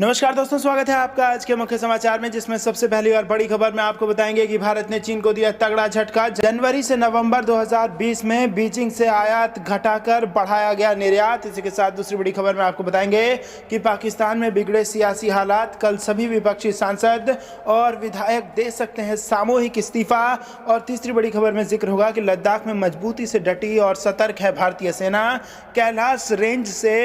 नमस्कार दोस्तों, स्वागत है आपका आज के मुख्य समाचार में, जिसमें सबसे पहली और बड़ी खबर में आपको बताएंगे कि भारत ने चीन को दिया तगड़ा झटका। जनवरी से नवंबर 2020 में बीजिंग से आयात घटाकर बढ़ाया गया निर्यात। इसी के साथ दूसरी बड़ी खबर में आपको बताएंगे कि पाकिस्तान में बिगड़े सियासी हालात, कल सभी विपक्षी सांसद और विधायक दे सकते हैं सामूहिक इस्तीफा। और तीसरी बड़ी खबर में जिक्र होगा कि लद्दाख में मजबूती से डटी और सतर्क है भारतीय सेना। कैलाश रेंज से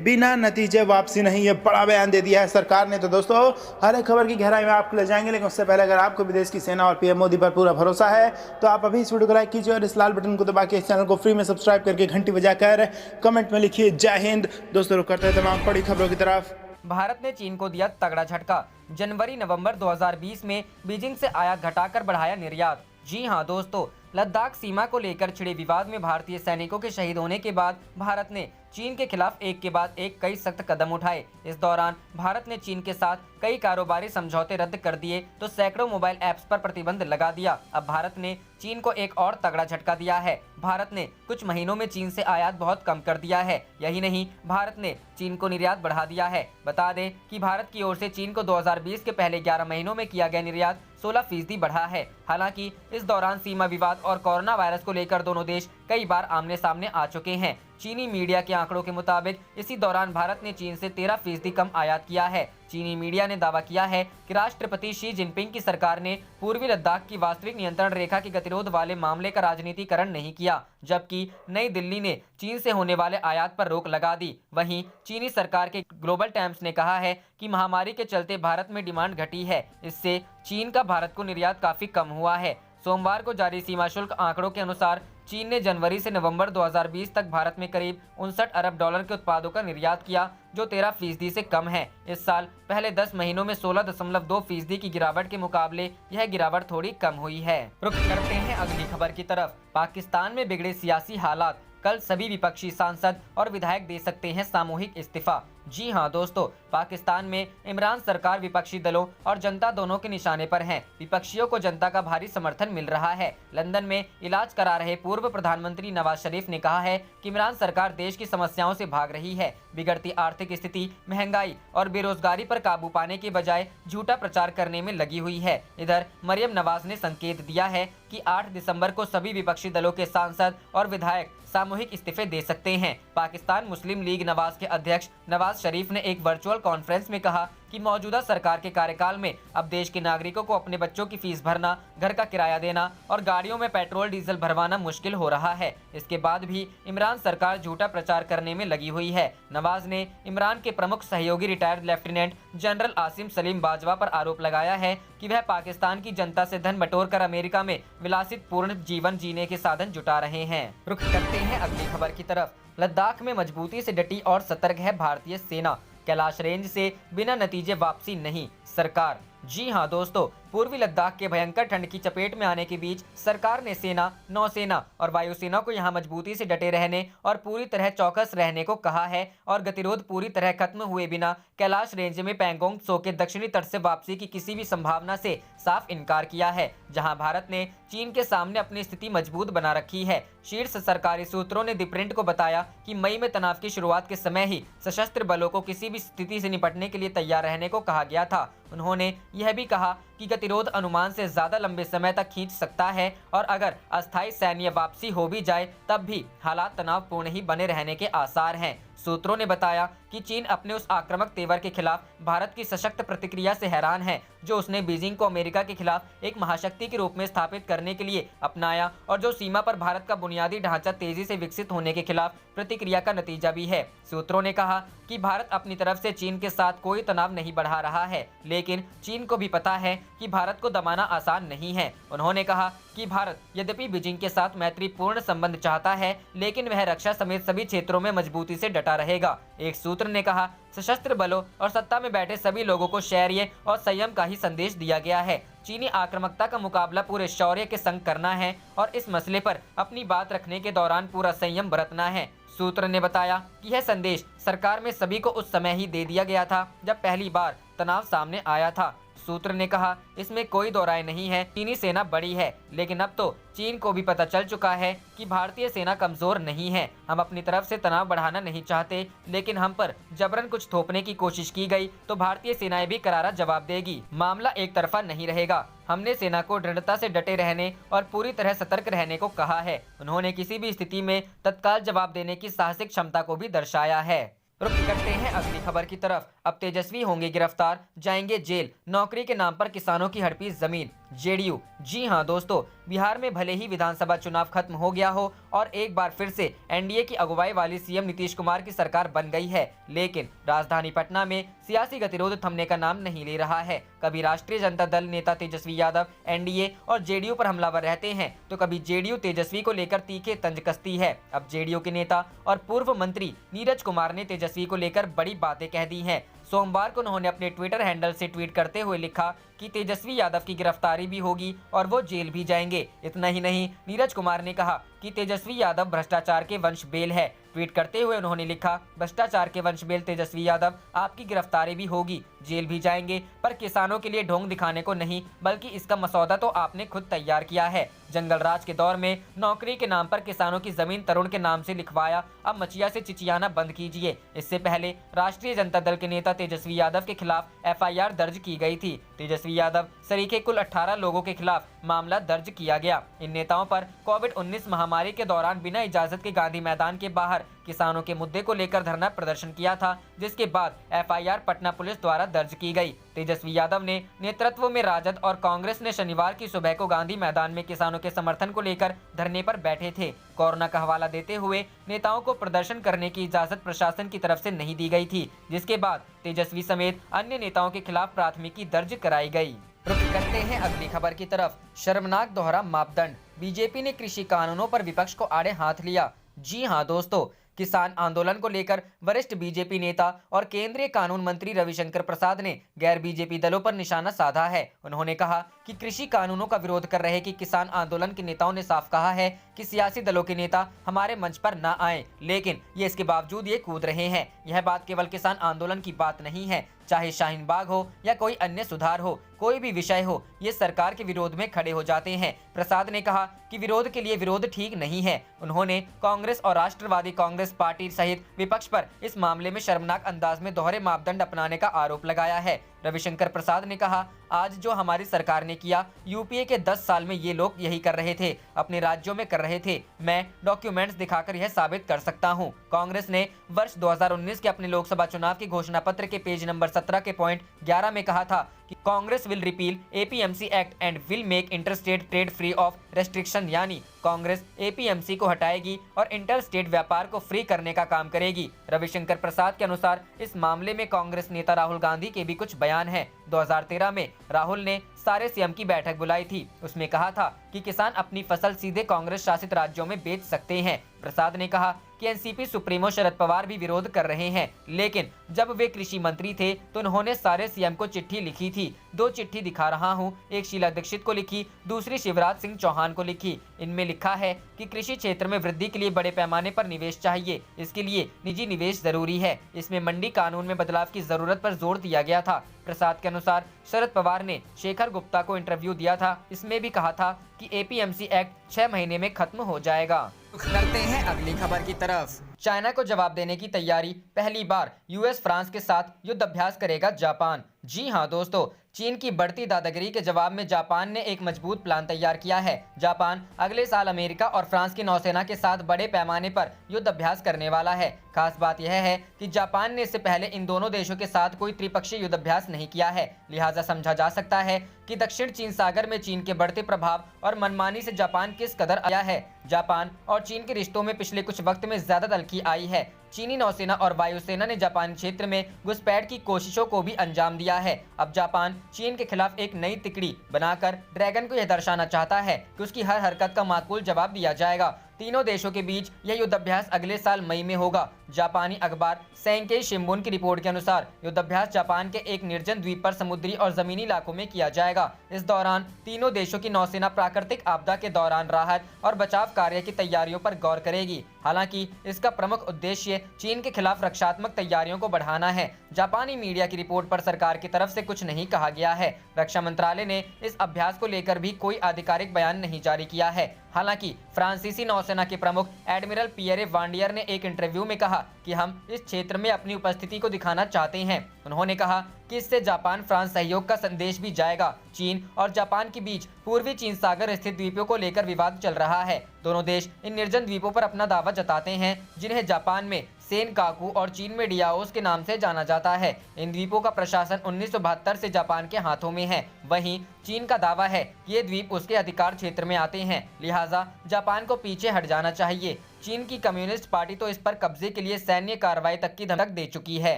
बिना नतीजे वापसी नहीं, ये बड़ा बयान दे दिया सरकार ने। तो दोस्तों, हर एक खबर की गहराई में आपको ले जाएंगे, लेकिन उससे पहले अगर आपको विदेश की सेना और पीएम मोदी पर पूरा भरोसा है तो आप अभी इस वीडियो को लाइक कीजिए और इस लाल बटन को दबा के इस चैनल को फ्री में सब्सक्राइब करके घंटी बजाकर कमेंट में लिखिए जय हिंद। दोस्तों, रुक करते हैं तमाम बड़ी खबरों की तरफ। भारत ने चीन को दिया तगड़ा झटका। जनवरी नवंबर 2020 में बीजिंग से आयात घटाकर बढ़ाया निर्यात। जी हां दोस्तों, लद्दाख सीमा को लेकर छिड़े विवाद में भारतीय सैनिकों के शहीद होने के बाद भारत ने चीन के खिलाफ एक के बाद एक कई सख्त कदम उठाए। इस दौरान भारत ने चीन के साथ कई कारोबारी समझौते रद्द कर दिए तो सैकड़ों मोबाइल ऐप्स पर प्रतिबंध लगा दिया। अब भारत ने चीन को एक और तगड़ा झटका दिया है। भारत ने कुछ महीनों में चीन से आयात बहुत कम कर दिया है। यही नहीं, भारत ने चीन को निर्यात बढ़ा दिया है। बता दें कि भारत की ओर से चीन को 2020 के पहले 11 महीनों में किया गया निर्यात 16% बढ़ा है। हालांकि इस दौरान सीमा विवाद और कोरोना वायरस को लेकर दोनों देश कई बार आमने सामने आ चुके हैं। चीनी मीडिया के आंकड़ों के मुताबिक इसी दौरान भारत ने चीन से 13% कम आयात किया है। चीनी मीडिया ने दावा किया है कि राष्ट्रपति शी जिनपिंग की सरकार ने पूर्वी लद्दाख की वास्तविक नियंत्रण रेखा के गतिरोध वाले मामले का राजनीतिकरण नहीं किया, जबकि नई दिल्ली ने चीन से होने वाले आयात पर रोक लगा दी। वहीं चीनी सरकार के ग्लोबल टाइम्स ने कहा है कि महामारी के चलते भारत में डिमांड घटी है, इससे चीन का भारत को निर्यात काफी कम हुआ है। सोमवार को जारी सीमा शुल्क आंकड़ों के अनुसार चीन ने जनवरी से नवंबर 2020 तक भारत में करीब 59 अरब डॉलर के उत्पादों का निर्यात किया, जो 13% से कम है। इस साल पहले 10 महीनों में 16.2% की गिरावट के मुकाबले यह गिरावट थोड़ी कम हुई है। रुक करते हैं अगली खबर की तरफ। पाकिस्तान में बिगड़े सियासी हालात, कल सभी विपक्षी सांसद और विधायक दे सकते हैं सामूहिक इस्तीफा। जी हां दोस्तों, पाकिस्तान में इमरान सरकार विपक्षी दलों और जनता दोनों के निशाने पर है। विपक्षियों को जनता का भारी समर्थन मिल रहा है। लंदन में इलाज करा रहे पूर्व प्रधानमंत्री नवाज शरीफ ने कहा है कि इमरान सरकार देश की समस्याओं से भाग रही है। बिगड़ती आर्थिक स्थिति, महंगाई और बेरोजगारी पर काबू पाने के बजाय झूठा प्रचार करने में लगी हुई है। इधर मरियम नवाज ने संकेत दिया है कि 8 दिसंबर को सभी विपक्षी दलों के सांसद और विधायक सामूहिक इस्तीफे दे सकते हैं। पाकिस्तान मुस्लिम लीग नवाज के अध्यक्ष नवाज शरीफ ने एक वर्चुअल कॉन्फ्रेंस में कहा कि मौजूदा सरकार के कार्यकाल में अब देश के नागरिकों को अपने बच्चों की फीस भरना, घर का किराया देना और गाड़ियों में पेट्रोल डीजल भरवाना मुश्किल हो रहा है। इसके बाद भी इमरान सरकार झूठा प्रचार करने में लगी हुई है। नवाज ने इमरान के प्रमुख सहयोगी retired lieutenant general Asim Salim Bajwa पर आरोप लगाया है कि वह पाकिस्तान की जनता से धन बटोरकर अमेरिका में विलासितपूर्ण जीवन जीने के साधन जुटा रहे हैं। रुख करते हैं अगली खबर की तरफ। लद्दाख में मजबूती से डटी और सतर्क है भारतीय सेना। कैलाश रेंज से बिना नतीजे वापसी नहीं, सरकार। जी हां दोस्तों, पूर्वी लद्दाख के भयंकर ठंड की चपेट में आने के बीच सरकार ने सेना, नौसेना और वायुसेना को यहां मजबूती से डटे रहने और पूरी तरह चौकस रहने को कहा है और गतिरोध पूरी तरह खत्म हुए बिना कैलाश रेंज में पैंगोंग त्सो के दक्षिणी तट से वापसी की किसी भी संभावना से साफ इनकार किया है, जहां भारत ने चीन के सामने अपनी स्थिति मजबूत बना रखी है। शीर्ष सरकारी सूत्रों ने द प्रिंट को बताया कि मई में तनाव की शुरुआत के समय ही सशस्त्र बलों को किसी भी स्थिति से निपटने के लिए तैयार रहने को कहा गया था। उन्होंने यह भी कहा कि गतिरोध अनुमान से ज्यादा लंबे समय तक खींच सकता है और अगर अस्थायी सैन्य वापसी हो भी जाए तब भी हालात तनावपूर्ण ही बने रहने के आसार हैं। सूत्रों ने बताया कि चीन अपने उस आक्रामक तेवर के खिलाफ भारत की सशक्त प्रतिक्रिया से हैरान है, जो उसने बीजिंग को अमेरिका के खिलाफ एक महाशक्ति के रूप में स्थापित करने के लिए अपनाया और जो सीमा पर भारत का बुनियादी ढांचा तेजी से विकसित होने के खिलाफ प्रतिक्रिया का नतीजा भी है। सूत्रों ने कहा कि भारत अपनी तरफ से चीन के साथ कोई तनाव नहीं बढ़ा रहा है, लेकिन चीन को भी पता है कि भारत को दबाना आसान नहीं है। उन्होंने कहा कि भारत यद्यपि बीजिंग के साथ मैत्रीपूर्ण संबंध चाहता है, लेकिन वह रक्षा समेत सभी क्षेत्रों में मजबूती से डटा रहेगा। एक सूत्र ने कहा, सशस्त्र बलों और सत्ता में बैठे सभी लोगों को शौर्य और संयम का ही संदेश दिया गया है। चीनी आक्रामकता का मुकाबला पूरे शौर्य के संग करना है और इस मसले पर अपनी बात रखने के दौरान पूरा संयम बरतना है। सूत्र ने बताया कि यह संदेश सरकार में सभी को उस समय ही दे दिया गया था जब पहली बार तनाव सामने आया था। सूत्र ने कहा, इसमें कोई दो राय नहीं है, चीनी सेना बड़ी है, लेकिन अब तो चीन को भी पता चल चुका है कि भारतीय सेना कमजोर नहीं है। हम अपनी तरफ से तनाव बढ़ाना नहीं चाहते, लेकिन हम पर जबरन कुछ थोपने की कोशिश की गई तो भारतीय सेनाएं भी करारा जवाब देगी। मामला एक तरफा नहीं रहेगा। हमने सेना को दृढ़ता से डटे रहने और पूरी तरह सतर्क रहने को कहा है। उन्होंने किसी भी स्थिति में तत्काल जवाब देने की साहसिक क्षमता को भी दर्शाया है। रुक करते हैं अगली खबर की तरफ। अब तेजस्वी होंगे गिरफ्तार, जाएंगे जेल, नौकरी के नाम पर किसानों की हड़पी जमीन। जेडीयू। जी हां दोस्तों, बिहार में भले ही विधानसभा चुनाव खत्म हो गया हो और एक बार फिर से एनडीए की अगुवाई वाली सीएम नीतीश कुमार की सरकार बन गई है, लेकिन राजधानी पटना में सियासी गतिरोध थमने का नाम नहीं ले रहा है। कभी राष्ट्रीय जनता दल नेता तेजस्वी यादव एनडीए और जेडीयू पर हमलावर रहते हैं, तो कभी जेडीयू तेजस्वी को लेकर तीखे तंज कसती है। अब जेडीयू के नेता और पूर्व मंत्री नीरज कुमार ने तेजस्वी को लेकर बड़ी बातें कह दी हैं। सोमवार को उन्होंने अपने ट्विटर हैंडल से ट्वीट करते हुए लिखा कि तेजस्वी यादव की गिरफ्तारी भी होगी और वो जेल भी जाएंगे। इतना ही नहीं, नीरज कुमार ने कहा कि तेजस्वी यादव भ्रष्टाचार के वंशबेल है। ट्वीट करते हुए उन्होंने लिखा, भ्रष्टाचार के वंशबेल तेजस्वी यादव, आपकी गिरफ्तारी भी होगी, जेल भी जाएंगे, पर किसानों के लिए ढोंग दिखाने को नहीं, बल्कि इसका मसौदा तो आपने खुद तैयार किया है। जंगल राज के दौर में नौकरी के नाम पर किसानों की जमीन तरुण के नाम से लिखवाया, अब मचिया से चिचियाना बंद कीजिए। इससे पहले राष्ट्रीय जनता दल के नेता तेजस्वी यादव के खिलाफ एफआईआर दर्ज की गई थी। तेजस्वी यादव सरीखे कुल 18 लोगों के खिलाफ मामला दर्ज किया गया। इन नेताओं पर कोविड-19 महामारी के दौरान बिना इजाजत के गांधी मैदान के बाहर किसानों के मुद्दे को लेकर धरना प्रदर्शन किया था, जिसके बाद एफआईआर पटना पुलिस द्वारा दर्ज की गई। तेजस्वी यादव ने नेतृत्व में राजद और कांग्रेस ने शनिवार की सुबह को गांधी मैदान में किसानों के समर्थन को लेकर धरने पर बैठे थे। कोरोना का हवाला देते हुए नेताओं को प्रदर्शन करने की इजाजत प्रशासन की तरफ से नहीं दी गई थी, जिसके बाद तेजस्वी समेत अन्य नेताओं के खिलाफ प्राथमिकी दर्ज कराई गई। रुक करते हैं अगली खबर की तरफ। शर्मनाक दोहरा मापदंड, बीजेपी ने कृषि कानूनों पर विपक्ष को आड़े हाथ लिया। जी हां दोस्तों, किसान आंदोलन को लेकर वरिष्ठ बीजेपी नेता और केंद्रीय कानून मंत्री रविशंकर प्रसाद ने गैर बीजेपी दलों पर निशाना साधा है। उन्होंने कहा कि कृषि कानूनों का विरोध कर रहे कि किसान आंदोलन के नेताओं ने साफ कहा है कि सियासी दलों के नेता हमारे मंच पर न आए, लेकिन ये इसके बावजूद ये कूद रहे हैं। यह बात केवल किसान आंदोलन की बात नहीं है, चाहे शाहीन बाग हो या कोई अन्य सुधार हो, कोई भी विषय हो, ये सरकार के विरोध में खड़े हो जाते हैं। प्रसाद ने कहा कि विरोध के लिए विरोध ठीक नहीं है। उन्होंने कांग्रेस और राष्ट्रवादी कांग्रेस पार्टी सहित विपक्ष पर इस मामले में शर्मनाक अंदाज में दोहरे मापदंड अपनाने का आरोप लगाया है। रविशंकर प्रसाद ने कहा, आज जो हमारी सरकार ने किया, यूपीए के 10 साल में ये लोग यही कर रहे थे, अपने राज्यों में कर रहे थे। मैं डॉक्यूमेंट्स दिखाकर यह साबित कर सकता हूं। कांग्रेस ने वर्ष 2019 के अपने लोकसभा चुनाव के घोषणा पत्र के पेज नंबर 17 के पॉइंट 11 में कहा था कि Congress will repeal APMC act and will make interstate trade free of restriction, यानी कांग्रेस एपीएमसी को हटाएगी और इंटर स्टेट व्यापार को फ्री करने का काम करेगी। रविशंकर प्रसाद के अनुसार इस मामले में कांग्रेस नेता राहुल गांधी के भी कुछ बयान हैं। 2013 में राहुल ने सारे सीएम की बैठक बुलाई थी। उसमें कहा था कि किसान अपनी फसल सीधे कांग्रेस शासित राज्यों में बेच सकते हैं। प्रसाद ने कहा कि एनसीपी सुप्रीमो शरद पवार भी विरोध कर रहे हैं, लेकिन जब वे कृषि मंत्री थे तो उन्होंने सारे सीएम को चिट्ठी लिखी थी। 2 चिट्ठी दिखा रहा हूं, एक शीला दीक्षित को लिखी, दूसरी शिवराज सिंह चौहान को लिखी। इनमें लिखा है कि कृषि क्षेत्र में वृद्धि के लिए बड़े पैमाने पर निवेश चाहिए, इसके लिए निजी निवेश जरूरी है। इसमें मंडी कानून में बदलाव की जरूरत पर जोर दिया गया था। प्रसाद के अनुसार शरद पवार ने शेखर गुप्ता को इंटरव्यू दिया था, इसमें भी कहा था कि एपीएमसी एक्ट 6 महीने में खत्म हो जाएगा। करते हैं अगली खबर की तरफ। चाइना को जवाब देने की तैयारी, पहली बार यूएस फ्रांस के साथ युद्ध अभ्यास करेगा जापान। जी हां दोस्तों, चीन की बढ़ती दादागिरी के जवाब में जापान ने एक मजबूत प्लान तैयार किया है। जापान अगले साल अमेरिका और फ्रांस की नौसेना के साथ बड़े पैमाने पर युद्ध अभ्यास करने वाला है। खास बात यह है कि जापान ने इससे पहले इन दोनों देशों के साथ कोई त्रिपक्षीय युद्ध अभ्यास नहीं किया है, लिहाजा समझा जा सकता है कि दक्षिण चीन सागर में चीन के बढ़ते प्रभाव और मनमानी से जापान किस कदर आया है। जापान और चीन के रिश्तों में पिछले कुछ वक्त में ज्यादा तल्खी आई है। चीनी नौसेना और वायुसेना ने जापानी क्षेत्र में घुसपैठ की कोशिशों को भी अंजाम दिया है। अब जापान चीन के खिलाफ एक नई तिकड़ी बनाकर ड्रैगन को यह दर्शाना चाहता है कि उसकी हर हरकत का माकूल जवाब दिया जाएगा। तीनों देशों के बीच यह युद्धाभ्यास अगले साल मई में होगा। जापानी अखबार सेंकेई शिंबुन की रिपोर्ट के अनुसार युद्धाभ्यास जापान के एक निर्जन द्वीप पर समुद्री और जमीनी इलाकों में किया जाएगा। इस दौरान तीनों देशों की नौसेना प्राकृतिक आपदा के दौरान राहत और बचाव कार्य की तैयारियों पर गौर करेगी। हालांकि इसका प्रमुख उद्देश्य चीन के खिलाफ रक्षात्मक तैयारियों को बढ़ाना है। जापानी मीडिया की रिपोर्ट पर सरकार की तरफ से कुछ नहीं कहा गया है। रक्षा मंत्रालय ने इस अभ्यास को लेकर भी कोई आधिकारिक बयान नहीं जारी किया है। हालांकि फ्रांसीसी नौसेना के प्रमुख एडमिरल पियरे वांडियर ने एक इंटरव्यू में कहा कि हम इस क्षेत्र में अपनी उपस्थिति को दिखाना चाहते हैं। उन्होंने कहा कि इससे जापान फ्रांस सहयोग का संदेश भी जाएगा। चीन और जापान के बीच पूर्वी चीन सागर स्थित द्वीपों को लेकर विवाद चल रहा है। दोनों देश इन निर्जन द्वीपों पर अपना दावा जताते हैं, जिन्हें जापान में सेनकाकू और चीन में डियाओस के नाम से जाना जाता है। इन द्वीपों का प्रशासन 1972 से जापान के हाथों में है। वहीं चीन का दावा है कि ये द्वीप उसके अधिकार क्षेत्र में आते हैं, लिहाजा जापान को पीछे हट जाना चाहिए। चीन की कम्युनिस्ट पार्टी तो इस पर कब्जे के लिए सैन्य कार्रवाई तक की धमक दे चुकी है।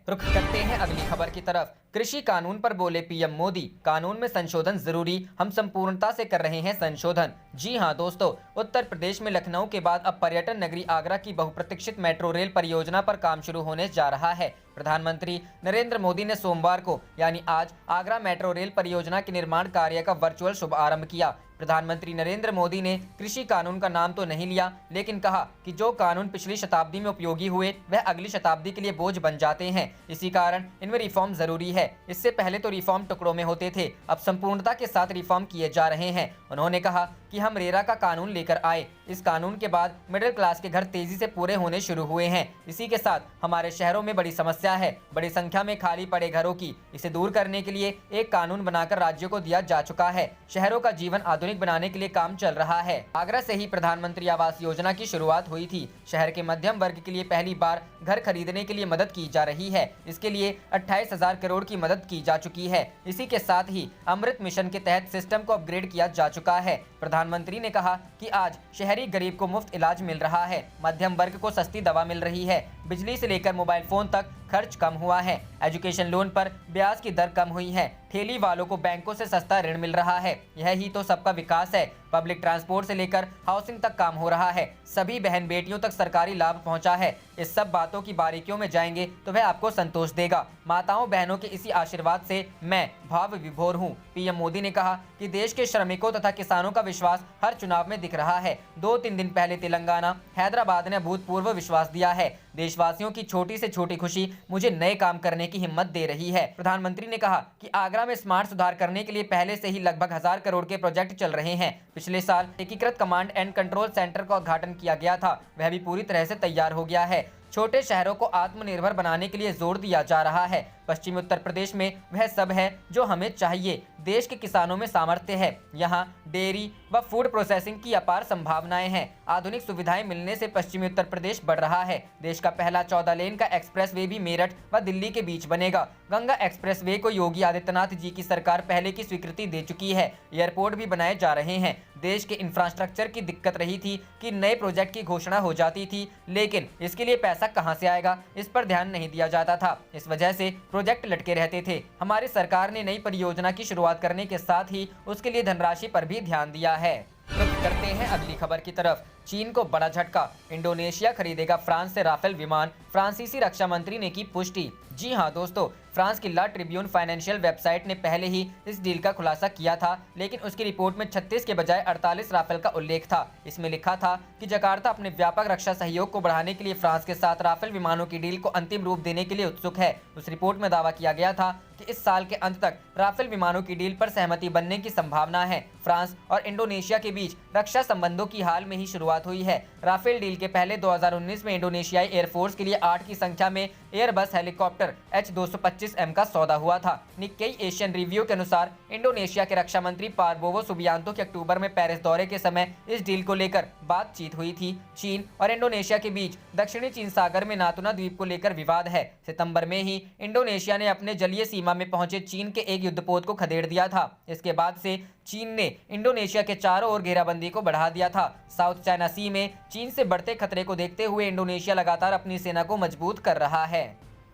रुख करते हैं अगली खबर की तरफ। कृषि कानून पर बोले पीएम मोदी, कानून में संशोधन जरूरी, हम संपूर्णता से कर रहे हैं संशोधन। जी हां दोस्तों, उत्तर प्रदेश में लखनऊ के बाद अब पर्यटन नगरी आगरा की बहुप्रतीक्षित मेट्रो रेल परियोजना पर काम शुरू होने जा रहा है। प्रधानमंत्री नरेंद्र मोदी ने सोमवार को यानी आज आगरा मेट्रो रेल परियोजना के निर्माण कार्य का वर्चुअल शुभारंभ किया। प्रधानमंत्री नरेंद्र मोदी ने कृषि कानून का नाम तो नहीं लिया, लेकिन कहा कि जो कानून पिछली शताब्दी में उपयोगी हुए वह अगली शताब्दी के लिए बोझ बन जाते हैं। इसी कारण इनमें रिफॉर्म जरूरी है। इससे पहले तो रिफॉर्म टुकड़ों में होते थे, अब संपूर्णता के साथ रिफॉर्म किए जा रहे हैं। उन्होंने कहा कि हम रेरा का कानून लेकर आए। इस कानून के बाद मिडिल क्लास के घर तेजी से पूरे होने शुरू हुए हैं। इसी के साथ हमारे शहरों में बड़ी समस्या है, बड़ी संख्या में खाली पड़े घरों की। इसे दूर करने के लिए एक कानून बनाकर राज्यों को दिया जा चुका है। शहरों का जीवन आधुनिक बनाने के लिए काम चल रहा है। आगरा से ही प्रधानमंत्री आवास योजना की शुरुआत हुई थी। शहर के मध्यम वर्ग के लिए पहली बार घर खरीदने के लिए मदद की जा रही है। इसके लिए 28,000 करोड़ की मदद की जा चुकी है। इसी के साथ ही अमृत मिशन के तहत सिस्टम को अपग्रेड किया जा चुका है। प्रधानमंत्री ने कहा कि आज शहरी गरीब को मुफ्त इलाज मिल रहा है, मध्यम वर्ग को सस्ती दवा मिल रही है, बिजली से लेकर मोबाइल फोन तक खर्च कम हुआ है, एजुकेशन लोन पर ब्याज की दर कम हुई है, ठेली वालों को बैंकों से सस्ता ऋण मिल रहा है। यह ही तो सबका विकास है। पब्लिक ट्रांसपोर्ट से लेकर हाउसिंग तक काम हो रहा है। सभी बहन बेटियों तक सरकारी लाभ पहुंचा है। इस सब बातों की बारीकियों में जाएंगे तो वह आपको संतोष देगा। माताओं बहनों के इसी आशीर्वाद से मैं भाव विभोर हूं। पीएम मोदी ने कहा कि देश के श्रमिकों तथा किसानों का विश्वास हर चुनाव में दिख रहा है। 2-3 दिन पहले तेलंगाना, हैदराबाद ने अभूतपूर्व विश्वास दिया है। देशवासियों की छोटी से छोटी खुशी मुझे नए काम करने की हिम्मत दे रही है। प्रधानमंत्री ने कहा कि आगरा में स्मार्ट सुधार करने के लिए पहले से ही लगभग 1000 करोड़ के प्रोजेक्ट चल रहे हैं। पिछले साल एकीकृत कमांड एंड कंट्रोल सेंटर का उद्घाटन किया गया था, वह भी पूरी तरह से तैयार हो गया है। छोटे शहरों को आत्मनिर्भर बनाने के लिए जोर दिया जा रहा है। पश्चिमी उत्तर प्रदेश में वह सब है जो हमें चाहिए। देश के किसानों में सामर्थ्य है। यहाँ डेयरी व फूड प्रोसेसिंग की अपार संभावनाएं हैं। आधुनिक सुविधाएं मिलने से पश्चिमी उत्तर प्रदेश बढ़ रहा है। देश का पहला 14 लेन का एक्सप्रेसवे भी मेरठ व दिल्ली के बीच बनेगा। गंगा एक्सप्रेसवे को योगी आदित्यनाथ जी की सरकार पहले की स्वीकृति दे चुकी है। एयरपोर्ट भी बनाए जा रहे हैं। देश के इंफ्रास्ट्रक्चर की दिक्कत रही थी कि नए प्रोजेक्ट की घोषणा हो जाती थी, लेकिन इसके लिए पैसा कहां से आएगा, इस पर ध्यान नहीं दिया जाता था। इस वजह से प्रोजेक्ट लटके रहते थे। हमारी सरकार ने नई परियोजना की शुरुआत करने के साथ ही उसके लिए धनराशि पर भी ध्यान दिया है। रुख करते हैं अगली खबर की तरफ। चीन को बड़ा झटका, इंडोनेशिया खरीदेगा फ्रांस से राफेल विमान, फ्रांसीसी रक्षा मंत्री ने की पुष्टि। जी हां दोस्तों, फ्रांस की ला ट्रिब्यून फाइनेंशियल वेबसाइट ने पहले ही इस डील का खुलासा किया था, लेकिन उसकी रिपोर्ट में 36 के बजाय 48 राफेल का उल्लेख था। इसमें लिखा था कि जकार्ता अपने व्यापक रक्षा सहयोग को बढ़ाने के लिए फ्रांस के साथ राफेल विमानों की डील को अंतिम रूप देने के लिए उत्सुक है। उस रिपोर्ट में दावा किया गया था कि इस साल के अंत तक राफेल विमानों की डील पर सहमति बनने की संभावना है। फ्रांस और इंडोनेशिया के बीच रक्षा संबंधों की हाल में ही शुरुआत हुई है। राफेल डील के पहले 2019 में इंडोनेशियाई एयरफोर्स के लिए 8 की संख्या में एयरबस हेलीकॉप्टर H225M का सौदा हुआ था। निक्केई एशियन रिव्यू के अनुसार इंडोनेशिया के रक्षा मंत्री पारबोवो सुबियांतो के अक्टूबर में पेरिस दौरे के समय इस डील को लेकर बातचीत हुई थी। चीन और इंडोनेशिया के बीच दक्षिणी चीन सागर में नातुना द्वीप को लेकर विवाद है। सितंबर में ही इंडोनेशिया ने अपने जलीय सीमा में पहुंचे चीन के एक युद्धपोत को खदेड़ दिया था। इसके बाद से चीन ने इंडोनेशिया के चारों ओर घेराबंदी को बढ़ा दिया था। साउथ चाइना सी में चीन से बढ़ते खतरे को देखते हुए इंडोनेशिया लगातार अपनी सेना को मजबूत कर रहा है।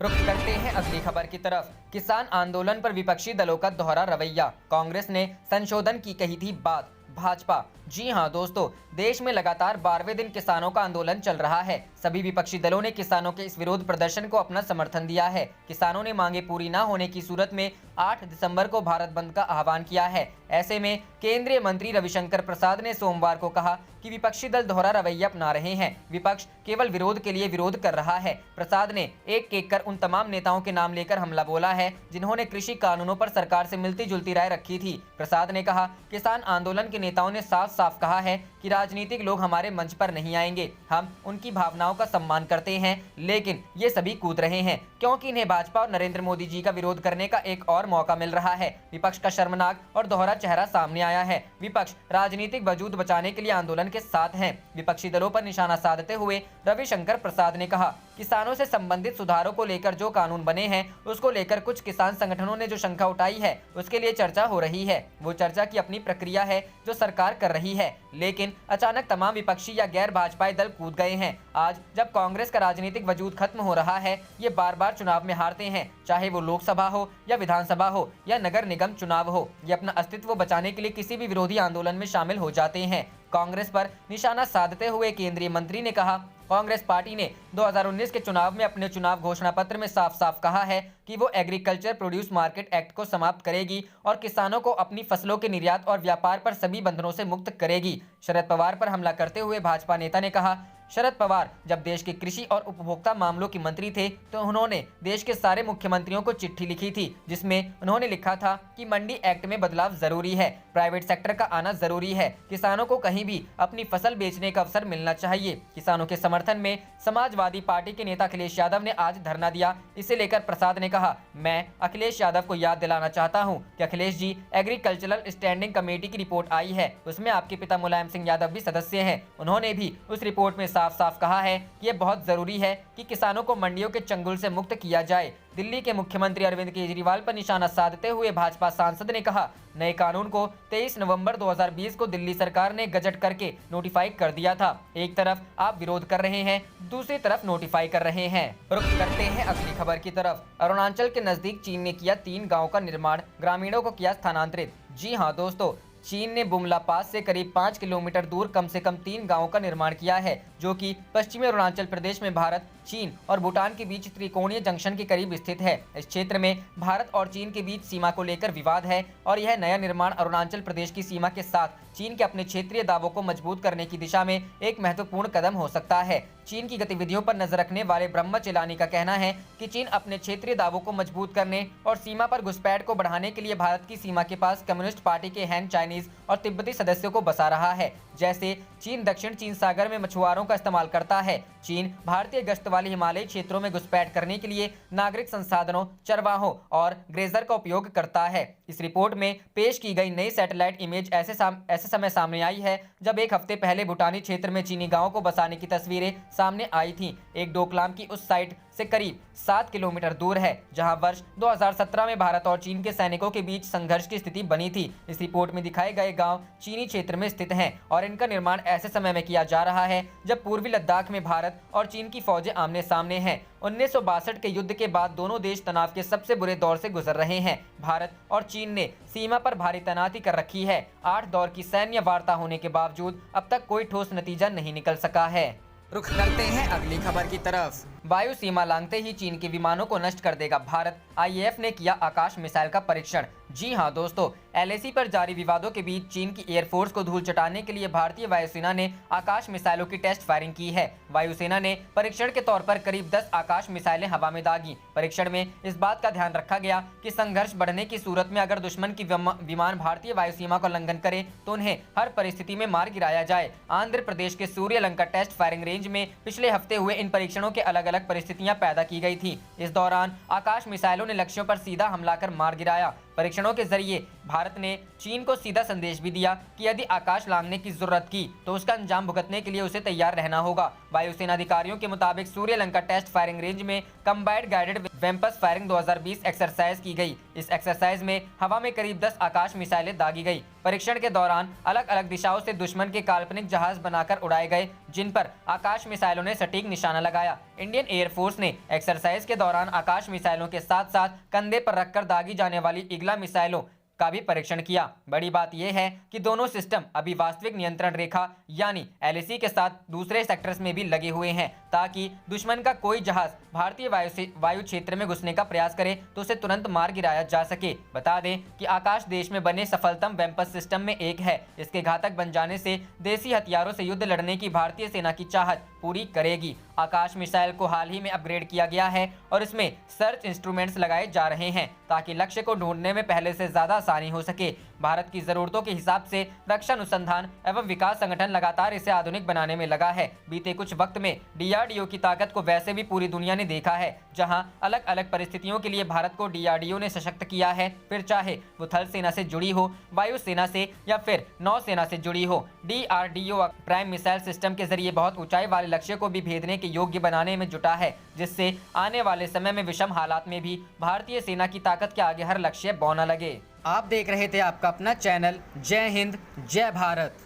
रुख करते हैं अगली खबर की तरफ। किसान आंदोलन पर विपक्षी दलों का दोहरा रवैया, कांग्रेस ने संशोधन की कही थी बात। भाजपा। जी हां दोस्तों, देश में लगातार 12वें दिन किसानों का आंदोलन चल रहा है। सभी विपक्षी दलों ने किसानों के इस विरोध प्रदर्शन को अपना समर्थन दिया है। किसानों ने मांगे पूरी न होने की सूरत में 8 दिसंबर को भारत बंद का आह्वान किया है। ऐसे में केंद्रीय मंत्री रविशंकर प्रसाद ने सोमवार को कहा कि विपक्षी दल दोहरा रवैया अपना रहे हैं। विपक्ष केवल विरोध के लिए विरोध कर रहा है। प्रसाद ने एक कर उन तमाम नेताओं के नाम लेकर हमला बोला है जिन्होंने कृषि कानूनों पर सरकार से मिलती जुलती राय रखी थी। प्रसाद ने कहा, किसान आंदोलन के नेताओं ने साफ साफ कहा है कि राजनीतिक लोग हमारे मंच पर नहीं आएंगे। हम उनकी भावनाओं का सम्मान करते हैं, लेकिन ये सभी कूद रहे हैं क्योंकि इन्हें भाजपा और नरेंद्र मोदी जी का विरोध करने का एक और मौका मिल रहा है। विपक्ष का शर्मनाक और दोहरा चेहरा सामने आया है। विपक्ष राजनीतिक वजूद बचाने के लिए आंदोलन के साथ हैं। विपक्षी दलों पर निशाना साधते हुए रविशंकर प्रसाद ने कहा, किसानों से संबंधित सुधारों को लेकर जो कानून बने हैं उसको लेकर कुछ किसान संगठनों ने जो शंका उठाई है उसके लिए चर्चा हो रही है। वो चर्चा की अपनी प्रक्रिया है जो सरकार कर रही है, लेकिन अचानक तमाम विपक्षी या गैर भाजपाई दल कूद गए हैं। आज जब कांग्रेस का राजनीतिक वजूद खत्म हो रहा है, ये बार बार चुनाव में हारते हैं, चाहे वो लोकसभा हो या विधानसभा हो या नगर निगम चुनाव हो, ये अपना अस्तित्व बचाने के लिए किसी भी विरोधी आंदोलन में शामिल हो जाते हैं। कांग्रेस पर निशाना साधते हुए केंद्रीय मंत्री ने कहा, कांग्रेस पार्टी ने 2019 के चुनाव में अपने चुनाव घोषणा पत्र में साफ साफ कहा है कि वो एग्रीकल्चर प्रोड्यूस मार्केट एक्ट को समाप्त करेगी और किसानों को अपनी फसलों के निर्यात और व्यापार पर सभी बंधनों से मुक्त करेगी। शरद पवार पर हमला करते हुए भाजपा नेता ने कहा, शरद पवार जब देश के कृषि और उपभोक्ता मामलों के मंत्री थे तो उन्होंने देश के सारे मुख्यमंत्रियों को चिट्ठी लिखी थी जिसमें उन्होंने लिखा था कि मंडी एक्ट में बदलाव जरूरी है, प्राइवेट सेक्टर का आना जरूरी है, किसानों को कहीं भी अपनी फसल बेचने का अवसर मिलना चाहिए। किसानों के समर्थन में समाजवादी पार्टी के नेता अखिलेश यादव ने आज धरना दिया। इसे लेकर प्रसाद ने कहा, मैं अखिलेश यादव को याद दिलाना चाहता हूं कि Akhilesh ji, agricultural standing committee की रिपोर्ट आई है, उसमें आपके पिता मुलायम सिंह यादव भी सदस्य हैं। उन्होंने भी उस रिपोर्ट में साफ साफ कहा है कि ये बहुत जरूरी है कि किसानों को मंडियों के चंगुल से मुक्त किया जाए। दिल्ली के मुख्यमंत्री अरविंद केजरीवाल पर निशाना साधते हुए भाजपा सांसद ने कहा, नए कानून को 23 नवंबर 2020 को दिल्ली सरकार ने गजट करके नोटिफाई कर दिया था। एक तरफ आप विरोध कर रहे हैं, दूसरी तरफ नोटिफाई कर रहे हैं। रुख करते हैं अगली खबर की तरफ। अरुणाचल के नजदीक चीन ने किया 3 गाँव का निर्माण, ग्रामीणों को किया स्थानांतरित। जी हाँ दोस्तों, चीन ने बुमला पास से करीब 5 किलोमीटर दूर कम से कम 3 गांवों का निर्माण किया है जो कि पश्चिमी अरुणाचल प्रदेश में भारत, चीन और भूटान के बीच त्रिकोणीय जंक्शन के करीब स्थित है। इस क्षेत्र में भारत और चीन के बीच सीमा को लेकर विवाद है और यह नया निर्माण अरुणाचल प्रदेश की सीमा के साथ चीन के अपने क्षेत्रीय दावों को मजबूत करने की दिशा में एक महत्वपूर्ण कदम हो सकता है। चीन की गतिविधियों पर नजर रखने वाले ब्रह्म चिलानी का कहना है कि चीन अपने क्षेत्रीय दावों को मजबूत करने और सीमा पर घुसपैठ को बढ़ाने के लिए भारत की सीमा के पास कम्युनिस्ट पार्टी के हैन चाइनीज और तिब्बती सदस्यों को बसा रहा है। जैसे चीन दक्षिण चीन सागर में मछुआरों का इस्तेमाल करता है। चीन भारतीय गश्त वाले हिमालयी क्षेत्रों में घुसपैठ करने के लिए नागरिक संसाधनों, चरवाहों और ग्रेजर का उपयोग करता है। इस रिपोर्ट में पेश की गई नई सैटेलाइट इमेज ऐसे समय सामने आई है जब एक हफ्ते पहले भूटानी क्षेत्र में चीनी गांवों को बसाने की तस्वीरें सामने आई थीं। एक डोकलाम की उस साइट से करीब 7 किलोमीटर दूर है जहां वर्ष 2017 में भारत और चीन के सैनिकों के बीच संघर्ष की स्थिति बनी थी। इस रिपोर्ट में दिखाए गए गांव चीनी क्षेत्र में स्थित हैं और इनका निर्माण ऐसे समय में किया जा रहा है जब पूर्वी लद्दाख में भारत और चीन की फौजें आमने सामने हैं। 1962 के युद्ध के बाद दोनों देश तनाव के सबसे बुरे दौर से गुजर रहे हैं। भारत और चीन ने सीमा पर भारी तैनाती कर रखी है। 8 दौर की सैन्य वार्ता होने के बावजूद अब तक कोई ठोस नतीजा नहीं निकल सका है। रुख करते हैं अगली खबर की तरफ। वायु सीमा लांघते ही चीन के विमानों को नष्ट कर देगा भारत, आईएएफ ने किया आकाश मिसाइल का परीक्षण। जी हां दोस्तों, एलएसी पर जारी विवादों के बीच चीन की एयरफोर्स को धूल चटाने के लिए भारतीय वायुसेना ने आकाश मिसाइलों की टेस्ट फायरिंग की है। वायुसेना ने परीक्षण के तौर पर करीब 10 आकाश मिसाइलें हवा में दागी। परीक्षण में इस बात का ध्यान रखा गया कि संघर्ष बढ़ने की सूरत में अगर दुश्मन की विमान भारतीय वायु सीमा का उल्लंघन करे तो उन्हें हर परिस्थिति में मार गिराया जाए। आंध्र प्रदेश के सूर्यलंका टेस्ट फायरिंग रेंज में पिछले हफ्ते हुए इन परीक्षणों के अलग अलग परिस्थितियां पैदा की गई थी। इस दौरान आकाश मिसाइलों ने लक्ष्यों पर सीधा हमला कर मार गिराया। परीक्षणों के जरिए भारत ने चीन को सीधा संदेश भी दिया कि यदि आकाश लांघने की जरूरत की तो उसका अंजाम भुगतने के लिए उसे तैयार रहना होगा। वायुसेना अधिकारियों के मुताबिक सूर्यलंका टेस्ट फायरिंग रेंज में कंबाइंड गाइडेड वेम्पस फायरिंग 2020 एक्सरसाइज की गई। इस एक्सरसाइज में हवा में करीब 10 आकाश मिसाइलें दागी गई। परीक्षण के दौरान अलग अलग दिशाओं से दुश्मन के काल्पनिक जहाज बनाकर उड़ाए गए जिन पर आकाश मिसाइलों ने सटीक निशाना लगाया। इंडियन एयरफोर्स ने एक्सरसाइज के दौरान आकाश मिसाइलों के साथ साथ कंधे पर रखकर दागी जाने वाली इगला मिसाइलों का भी परीक्षण किया। बड़ी बात यह है कि दोनों सिस्टम अभी वास्तविक नियंत्रण रेखा यानी LAC के साथ दूसरे सेक्टर्स में भी लगे हुए हैं, ताकि दुश्मन का कोई जहाज भारतीय वायु क्षेत्र में घुसने का प्रयास करे तो उसे तुरंत मार गिराया जा सके। बता दें कि आकाश देश में बने सफलतम वेम्पस सिस्टम में एक है। इसके घातक बन जाने से देसी हथियारों से युद्ध लड़ने की भारतीय सेना की चाहत पूरी करेगी। आकाश मिसाइल को हाल ही में अपग्रेड किया गया है और इसमें सर्च इंस्ट्रूमेंट्स लगाए जा रहे हैं ताकि लक्ष्य को ढूंढने में पहले से ज्यादा आसानी हो सके। भारत की जरूरतों के हिसाब से रक्षा अनुसंधान एवं विकास संगठन लगातार इसे आधुनिक बनाने में लगा है। बीते कुछ वक्त में DRDO की ताकत को वैसे भी पूरी दुनिया ने देखा है, जहां अलग अलग परिस्थितियों के लिए भारत को DRDO ने सशक्त किया है, फिर चाहे वो थल सेना से जुड़ी हो, वायु सेना से या फिर नौसेना से जुड़ी हो। DRDO प्राइम मिसाइल सिस्टम के जरिए बहुत ऊंचाई वाले लक्ष्य को भी भेदने के योग्य बनाने में जुटा है, जिससे आने वाले समय में विषम हालात में भी भारतीय सेना की ताकत के आगे हर लक्ष्य बौना लगे। आप देख रहे थे आपका अपना चैनल जय हिंद जय भारत।